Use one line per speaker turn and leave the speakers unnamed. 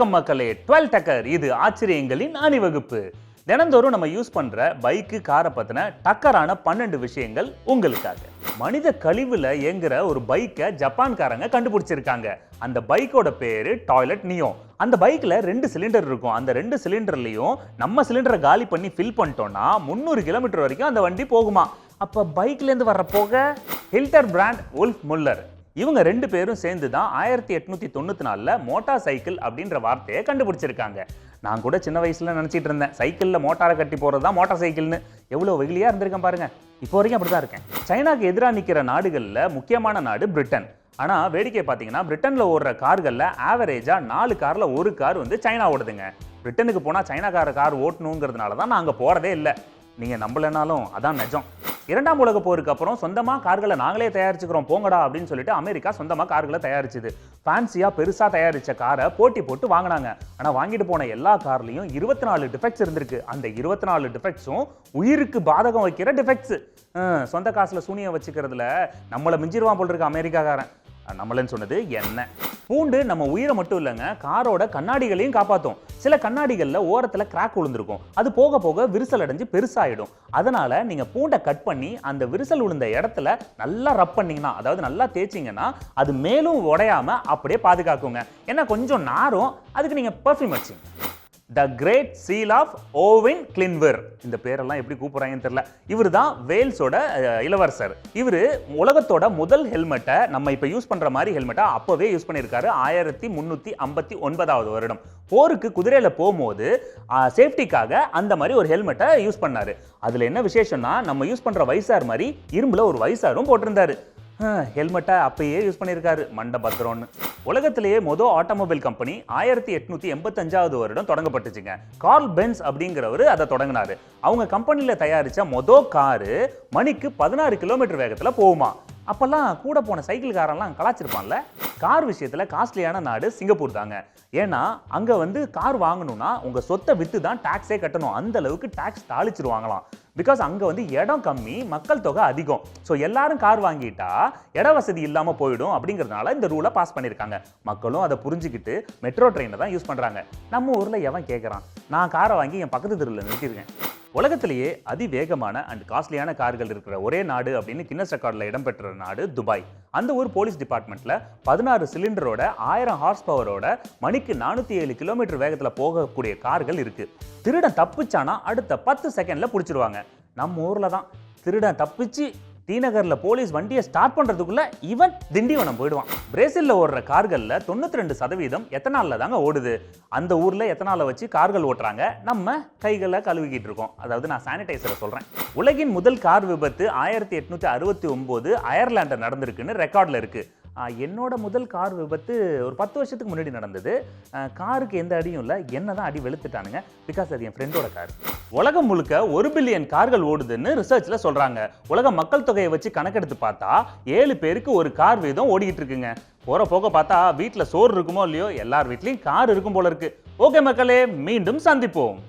வணக்கம் மக்களே, 12 டக்கர். இது ஆச்சரியங்களின் அணிவகுப்பு. தினந்தோறும் நம்ம யூஸ் பண்ற பைக்கு, காரை பத்தின டக்கரான 12 விஷயங்கள் உங்களுக்காக. மனித கழிவுல இயங்குற ஒரு பைக்கை ஜப்பான்காரங்க கண்டுபிடிச்சிருக்காங்க. அந்த பைக்கோட பேரு டாய்லெட் நியோ. அந்த பைக்ல 2 சிலிண்டர் இருக்கும். அந்த 2 சிலிண்டர்லயும் நம்ம சிலிண்டரை காலி பண்ணி ஃபில் பண்ணிட்டோம்னா 300 கிலோமீட்டர் வரைக்கும் அந்த வண்டி போகுமா. அப்ப பைக்ல இருந்து வர்ற போக ஹில்டர் பிராண்ட், உல்ஃப் முல்லர், இவங்க 2 பேரும் சேர்ந்து தான் 1894ல மோட்டார் சைக்கிள் அப்படின்ற வார்த்தையை கண்டுபிடிச்சிருக்காங்க. நான் கூட சின்ன வயசுல நினைச்சிட்டு இருந்தேன் சைக்கிள்ல மோட்டாரை கட்டி போறது தான் மோட்டார் சைக்கிள்னு. எவ்வளவு வெகுளியா இருந்திருக்கேன் பாருங்க. இப்போ வரைக்கும் அப்படிதான் இருக்கேன். சைனாக்கு எதிராக நிக்கிற நாடுகள்ல முக்கியமான நாடு பிரிட்டன். ஆனா வேடிக்கை பாத்தீங்கன்னா பிரிட்டன்ல ஓடுற கார்கள்ல ஆவரேஜா 4 கார்ல 1 கார் வந்து சைனா ஓடுதுங்க. பிரிட்டனுக்கு போனா சைனாக்கார கார் ஓட்டணுங்கிறதுனால தான் நான் அங்க போறதே இல்லை. நீங்க நம்பலனாலும் அதான் நிஜம். 2ஆம் உலக போருக்கு அப்புறம் சொந்தமா கார்களை நாங்களே தயாரிச்சுக்கிறோம் போங்கடா அப்படின்னு சொல்லிட்டு அமெரிக்கா சொந்தமா கார்களை தயாரிச்சுது. ஃபேன்சியா பெருசா தயாரிச்ச காரை போட்டி போட்டு வாங்கினாங்க. ஆனா வாங்கிட்டு போன எல்லா கார்லயும் 24 டிஃபெக்ட்ஸ் இருந்திருக்கு. அந்த 24 டிஃபெக்ட்ஸும் உயிருக்கு பாதகம் வைக்கிற டிஃபெக்ட்ஸ். சொந்த காசுல சூனியம் வச்சுக்கிறதுல நம்மளை மிஞ்சிருவான் போல் இருக்கு அமெரிக்காக்காரன். நம்மளன்னு சொன்னது என்ன? பூண்டு நம்ம உயிரை மட்டும் இல்லைங்க, காரோட கண்ணாடிகளையும் காப்பாற்றும். சில கண்ணாடிகள்ல ஓரத்துல கிராக் விழுந்திருக்கும். அது போக போக விரிசல் அடைஞ்சு பெருசாயிடும். அதனால நீங்க பூண்டை கட் பண்ணி அந்த விரிசல் விழுந்த இடத்துல நல்லா ரப் பண்ணீங்கன்னா, அதாவது நல்லா தேய்ச்சிங்கன்னா அது மேலும் உடையாம அப்படியே பாதுகாக்குங்க. ஏன்னா கொஞ்சம் நாரும், அதுக்கு நீங்க பெர்ஃப்யூம் வச்சுங்க. த கிரேட் சீல் ஆஃப் ஓவின் கிளின்வர். இந்த பேரெல்லாம் எப்படி கூப்பிடுறாங்கன்னு தெரியல. இவர் தான் வேல்ஸோட இளவரசர். இவர் உலகத்தோட முதல் ஹெல்மெட்டை, நம்ம இப்போ யூஸ் பண்ற மாதிரி ஹெல்மெட்டை அப்பவே யூஸ் பண்ணியிருக்காரு. 1359வது வருடம் போருக்கு குதிரையில போகும்போது சேஃப்டிக்காக அந்த மாதிரி ஒரு ஹெல்மெட்டை யூஸ் பண்ணாரு. அதுல என்ன விசேஷம்னா, நம்ம யூஸ் பண்ற வைசார் மாதிரி இரும்புல ஒரு வைசாரும் போட்டிருந்தாரு. ஹெல்மெட்டை அப்பயே யூஸ் பண்ணியிருக்காரு. மண்ட பத்திரம்னு. உலகத்திலேயே மொதல் ஆட்டோமொபைல் கம்பெனி 1885வது வருடம் தொடங்கப்பட்டுச்சுங்க. கார்ல் பென்ஸ் அப்படிங்கிறவர் அதை தொடங்கினாரு. அவங்க கம்பெனியில தயாரிச்ச மொதல் காரு மணிக்கு 16 கிலோமீட்டர் வேகத்துல போகுமா. அப்பெல்லாம் கூட போன சைக்கிள் காரெல்லாம் கலாச்சிருப்பான்ல. கார் விஷயத்துல காஸ்ட்லியான நாடு சிங்கப்பூர் தாங்க. ஏன்னா அங்க வந்து கார் வாங்கணும்னா உங்க சொத்தை வித்து தான் டாக்ஸே கட்டணும். அந்த அளவுக்கு டாக்ஸ் தாளிச்சிருவாங்களாம். பிகாஸ் அங்க வந்து இடம் கம்மி, மக்கள் தொகை அதிகம். ஸோ எல்லாரும் கார் வாங்கிட்டா இட வசதி இல்லாம போயிடும் அப்படிங்கிறதுனால இந்த ரூலை பாஸ் பண்ணியிருக்காங்க. மக்களும் அதை புரிஞ்சுக்கிட்டு மெட்ரோ ட்ரெயினை தான் யூஸ் பண்றாங்க. நம்ம ஊர்ல எவன் கேட்கறான்? நான் காரை வாங்கி என் பக்கத்து தெருவில் நிறுத்திருக்கேன். உலகத்திலேயே அதிவேகமான அண்ட் காஸ்ட்லியான கார்கள் இருக்கிற ஒரே நாடு அப்படின்னு கின்னஸ் ரெக்கார்டில் இடம்பெற்ற நாடு துபாய். அந்த ஒரு போலீஸ் டிபார்ட்மெண்ட்ல 16 சிலிண்டரோட 1000 ஹார்ஸ் பவரோட மணிக்கு 407 கிலோமீட்டர் வேகத்தில் போகக்கூடிய கார்கள் இருக்கு. திருடன் தப்பிச்சானா அடுத்த 10 செகண்ட்ல பிடிச்சிருவாங்க. நம்ம ஊர்ல தான் திருடன் தப்பிச்சு டிநகர்ல போலீஸ் வண்டியை ஸ்டார்ட் பண்றதுக்குள்ள இவன் திண்டிவனம் போயிடுவான். பிரேசில்ல ஓடுற கார்கள்ல 92% எத்தனால்ல தாங்க ஓடுது. அந்த ஊர்ல எத்தனால வச்சு கார்கள் ஓட்டுறாங்க. நம்ம கைகளை கழுவிக்கிட்டு இருக்கோம். அதாவது நான் சானிடைசரை சொல்றேன். உலகின் முதல் கார் விபத்து 1869 அயர்லாண்டில் நடந்திருக்குன்னு ரெக்கார்ட்ல இருக்கு. என்னோட முதல் கார் விபத்து ஒரு 10 வருஷத்துக்கு முன்னாடி நடந்தது. காருக்கு எந்த அடியும் இல்லை, என்ன தான் அடி வெளுத்துட்டானுங்க. பிகாஸ் அது என் ஃப்ரெண்டோட கார். உலகம் முழுக்க 1 பில்லியன் கார்கள் ஓடுதுன்னு ரிசர்ச்ல சொல்றாங்க. உலக மக்கள் தொகையை வச்சு கணக்கெடுத்து பார்த்தா 7 பேருக்கு ஒரு கார் வீதம் ஓடிக்கிட்டு இருக்குங்க. போற போக பார்த்தா வீட்டில் சோறு இருக்குமோ இல்லையோ, எல்லார் வீட்லையும் கார் இருக்கும் போல இருக்கு. ஓகே மக்களே, மீண்டும் சந்திப்போம்.